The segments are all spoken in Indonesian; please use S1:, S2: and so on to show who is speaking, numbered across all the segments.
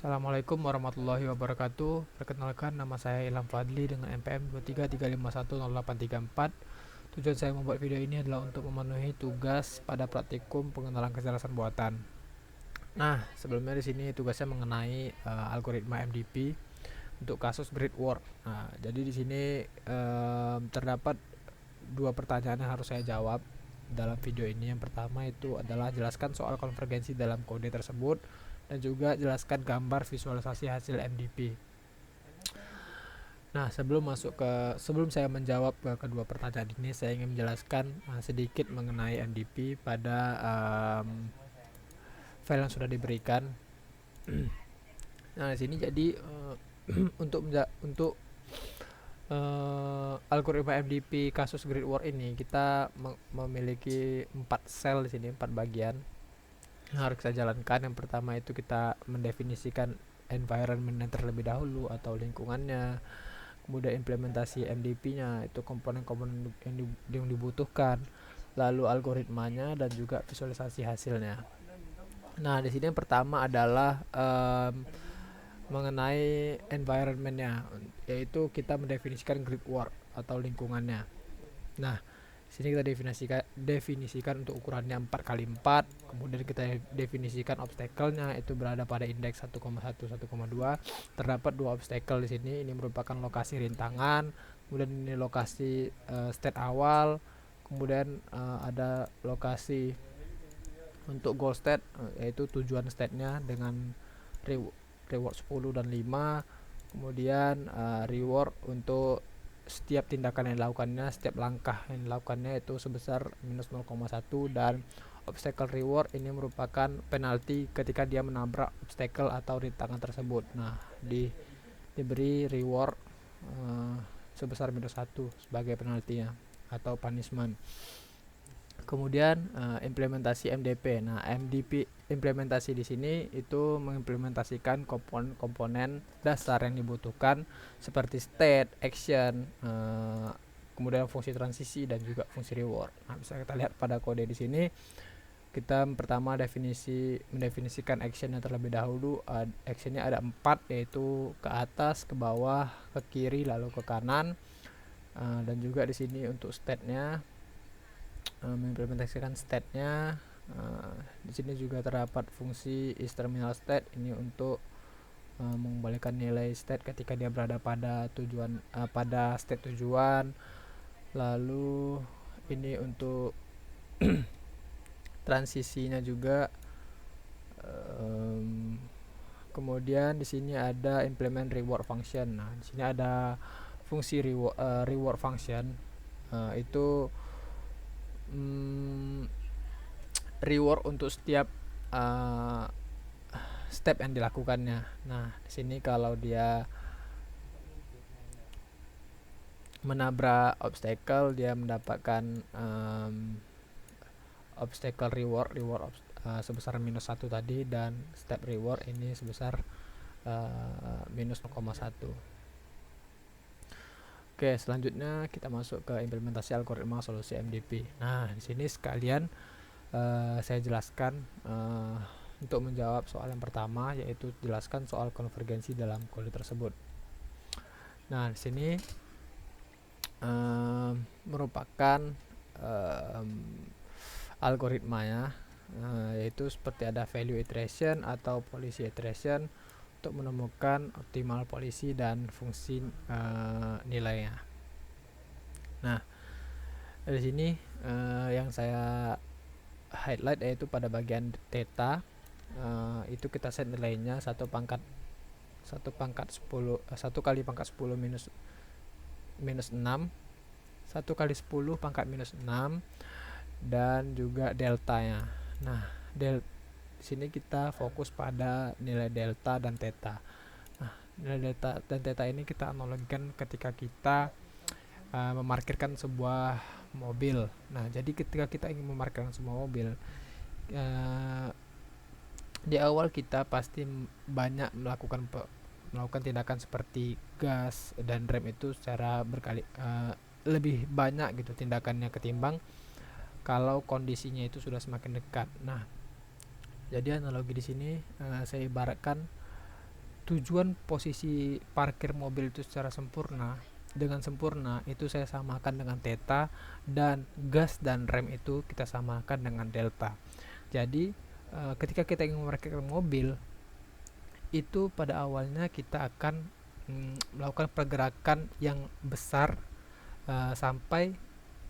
S1: Assalamualaikum warahmatullahi wabarakatuh. Perkenalkan, nama saya Ilham Fadli dengan NPM 233510834. Tujuan saya membuat video ini adalah untuk memenuhi tugas pada praktikum pengenalan kecerdasan buatan. Nah, sebelumnya di sini tugasnya mengenai algoritma MDP untuk kasus grid war. Nah, jadi di sini terdapat dua pertanyaan yang harus saya jawab dalam video ini. Yang pertama itu adalah jelaskan soal konvergensi dalam kode tersebut dan juga jelaskan gambar visualisasi hasil MDP. Nah, sebelum saya menjawab ke kedua pertanyaan ini, saya ingin menjelaskan sedikit mengenai MDP pada file yang sudah diberikan. Nah, di sini jadi untuk algoritma MDP kasus grid war ini kita memiliki 4 sel di sini, 4 bagian yang harus kita jalankan. Yang pertama itu kita mendefinisikan environment yang terlebih dahulu atau lingkungannya, kemudian implementasi MDP-nya, itu komponen-komponen yang dibutuhkan, lalu algoritmanya dan juga visualisasi hasilnya. Nah, di sini yang pertama adalah mengenai environment-nya, yaitu kita mendefinisikan grid war atau lingkungannya. Nah, sini kita definisikan untuk ukurannya 4x4, kemudian kita definisikan obstacle-nya itu berada pada indeks 1,1 1,2. Terdapat dua obstacle di sini. Ini merupakan lokasi rintangan, kemudian ini lokasi state awal, kemudian ada lokasi untuk goal state, yaitu tujuan state-nya dengan reward 10 dan 5. Kemudian reward untuk setiap tindakan yang dilakukannya, setiap langkah yang dilakukannya itu sebesar minus 0,1. Dan obstacle reward ini merupakan penalti ketika dia menabrak obstacle atau rintangan tersebut. Nah, diberi reward sebesar minus 1 sebagai penaltinya atau punishment. Kemudian implementasi MDP. Nah, MDP implementasi di sini itu mengimplementasikan komponen dasar yang dibutuhkan seperti state, action, kemudian fungsi transisi dan juga fungsi reward. Nah, bisa kita lihat pada kode di sini. Kita pertama mendefinisikan actionnya terlebih dahulu. Actionnya ada 4, yaitu ke atas, ke bawah, ke kiri, lalu ke kanan. Dan juga di sini untuk state-nya, mengimplementasikan state-nya. Di sini juga terdapat fungsi is_terminal state, ini untuk mengembalikan nilai state ketika dia berada pada pada state tujuan. Lalu ini untuk transisinya juga. Kemudian di sini ada implement reward function. Nah, di sini ada fungsi reward function, itu reward untuk setiap step yang dilakukannya. Nah, di sini kalau dia menabrak obstacle, dia mendapatkan obstacle reward sebesar minus 1 tadi, dan step reward ini sebesar minus 0,1. Oke, selanjutnya kita masuk ke implementasi algoritma solusi MDP. Nah, di sini sekalian saya jelaskan untuk menjawab soal yang pertama, yaitu jelaskan soal konvergensi dalam kode tersebut. Nah, di sini merupakan algoritmanya, yaitu seperti ada value iteration atau policy iteration untuk menemukan optimal polisi dan fungsi nilainya. Nah, dari sini yang saya highlight yaitu pada bagian theta, itu kita set nilainya 1 kali pangkat 10 minus 6, 1 kali 10 pangkat minus 6, dan juga deltanya. Nah, di sini kita fokus pada nilai delta dan theta. Nah, nilai delta dan theta ini kita analogikan ketika kita memarkirkan sebuah mobil. Nah, jadi ketika kita ingin memarkirkan sebuah mobil, di awal kita pasti banyak melakukan tindakan seperti gas dan rem itu secara lebih banyak gitu tindakannya ketimbang kalau kondisinya itu sudah semakin dekat. Nah, jadi analogi di sini saya ibaratkan tujuan posisi parkir mobil itu secara sempurna dengan sempurna itu saya samakan dengan theta, dan gas dan rem itu kita samakan dengan delta. Jadi ketika kita ingin memarkirkan mobil itu pada awalnya kita akan melakukan pergerakan yang besar sampai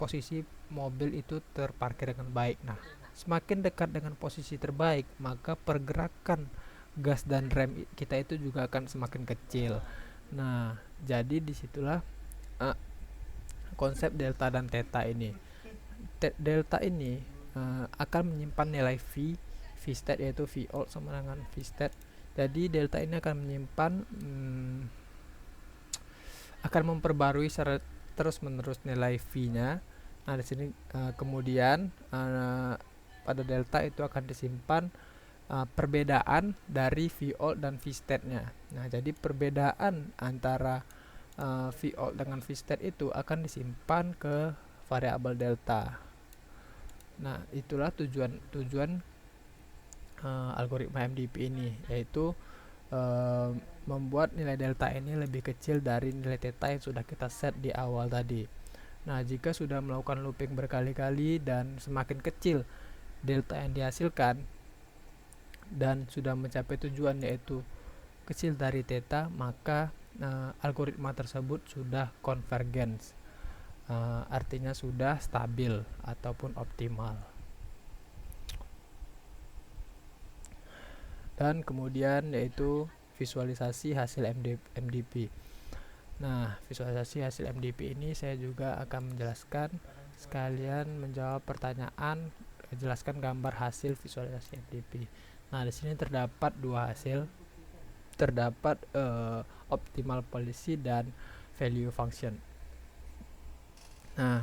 S1: posisi mobil itu terparkir dengan baik. Nah, semakin dekat dengan posisi terbaik, maka pergerakan gas dan rem kita itu juga akan semakin kecil. Nah, jadi disitulah konsep delta dan theta ini. Delta ini akan menyimpan nilai V state, yaitu V out sama dengan V state. Jadi delta ini akan menyimpan akan memperbarui secara terus menerus nilai V-nya. Nah, di sini kemudian pada delta itu akan disimpan perbedaan dari V out dan V state-nya. Nah, jadi perbedaan antara V out dengan V state itu akan disimpan ke variabel delta. Nah, itulah tujuan algoritma MDP ini, yaitu membuat nilai delta ini lebih kecil dari nilai theta yang sudah kita set di awal tadi. Nah, jika sudah melakukan looping berkali-kali dan semakin kecil delta yang dihasilkan dan sudah mencapai tujuan yaitu kecil dari theta, maka algoritma tersebut sudah convergence, artinya sudah stabil ataupun optimal. Dan kemudian yaitu visualisasi hasil MDP. Nah, visualisasi hasil MDP ini saya juga akan menjelaskan sekalian menjawab pertanyaan, jelaskan gambar hasil visualisasi MDP. Nah, di sini terdapat dua hasil, terdapat optimal policy dan value function. Nah,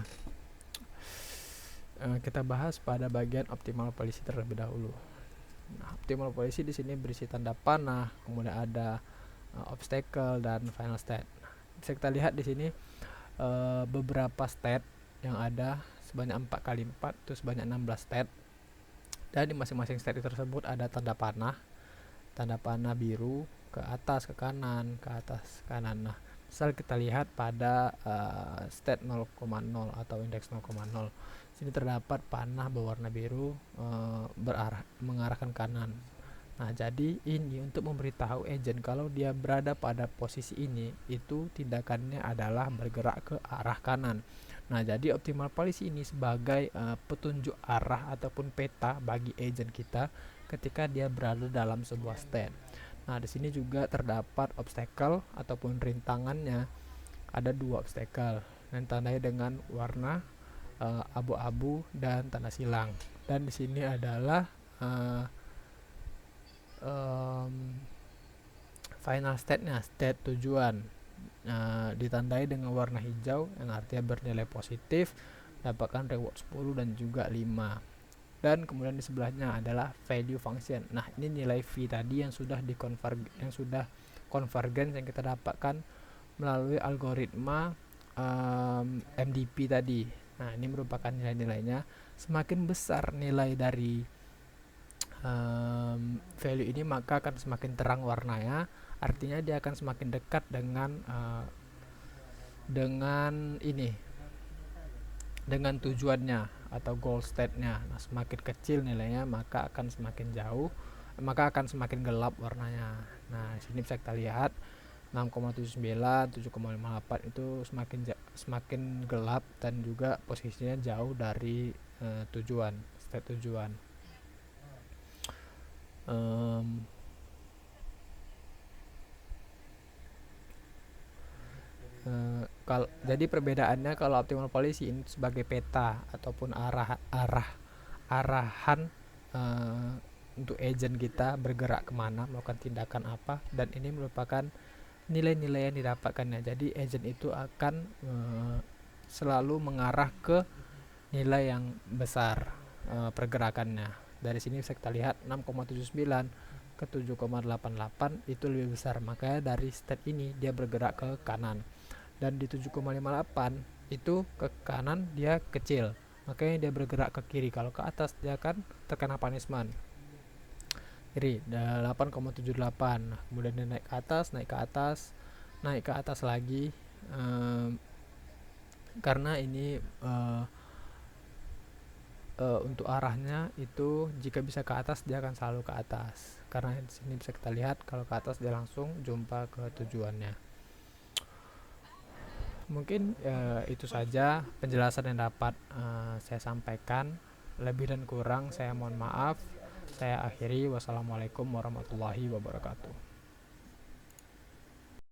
S1: kita bahas pada bagian optimal policy terlebih dahulu. Nah, optimal policy di sini berisi tanda panah, kemudian ada obstacle dan final state. Bisa kita lihat di sini beberapa state yang ada sebanyak 4 kali 4 itu sebanyak 16 state. Dan di masing-masing state tersebut ada tanda panah biru ke atas, ke kanan, ke atas, kanan. Nah, misal kita lihat pada state 0,0 atau indeks 0,0. Sini terdapat panah berwarna biru mengarahkan kanan. Nah, jadi ini untuk memberitahu agent kalau dia berada pada posisi ini, itu tindakannya adalah bergerak ke arah kanan. Nah, jadi optimal policy ini sebagai petunjuk arah ataupun peta bagi agent kita ketika dia berada dalam sebuah state. Nah, di sini juga terdapat obstacle ataupun rintangannya. Ada 2 obstacle yang tandai dengan warna abu-abu dan tanda silang. Dan di sini adalah final state-nya, state tujuan, ditandai dengan warna hijau yang artinya bernilai positif, dapatkan reward 10 dan juga 5. Dan kemudian di sebelahnya adalah value function. Nah, ini nilai V tadi yang sudah convergence yang kita dapatkan melalui algoritma MDP tadi. Nah, ini merupakan nilai-nilainya. Semakin besar nilai dari value ini, maka akan semakin terang warnanya, artinya dia akan semakin dekat dengan tujuannya atau goal state-nya. Nah, semakin kecil nilainya maka akan semakin jauh, maka akan semakin gelap warnanya. Nah, sini bisa kita lihat 6,79, 7,58 itu semakin gelap dan juga posisinya jauh dari tujuan, state tujuan. Jadi perbedaannya kalau optimal policy ini sebagai peta ataupun arahan untuk agent kita bergerak kemana, melakukan tindakan apa, dan ini merupakan nilai-nilai yang didapatkannya. Jadi agent itu akan selalu mengarah ke nilai yang besar pergerakannya. Dari sini bisa kita lihat 6,79 ke 7,88 itu lebih besar, makanya dari state ini dia bergerak ke kanan. Dan di 7,58 itu ke kanan dia kecil, makanya dia bergerak ke kiri. Kalau ke atas dia akan terkena punishment. kiri 8,78. Nah, kemudian dia naik ke atas, naik ke atas, naik ke atas lagi. Karena ini untuk arahnya itu jika bisa ke atas dia akan selalu ke atas, karena di sini bisa kita lihat kalau ke atas dia langsung jumpa ke tujuannya. Mungkin itu saja penjelasan yang dapat saya sampaikan. Lebih dan kurang saya mohon maaf. Saya akhiri. Wassalamualaikum warahmatullahi wabarakatuh.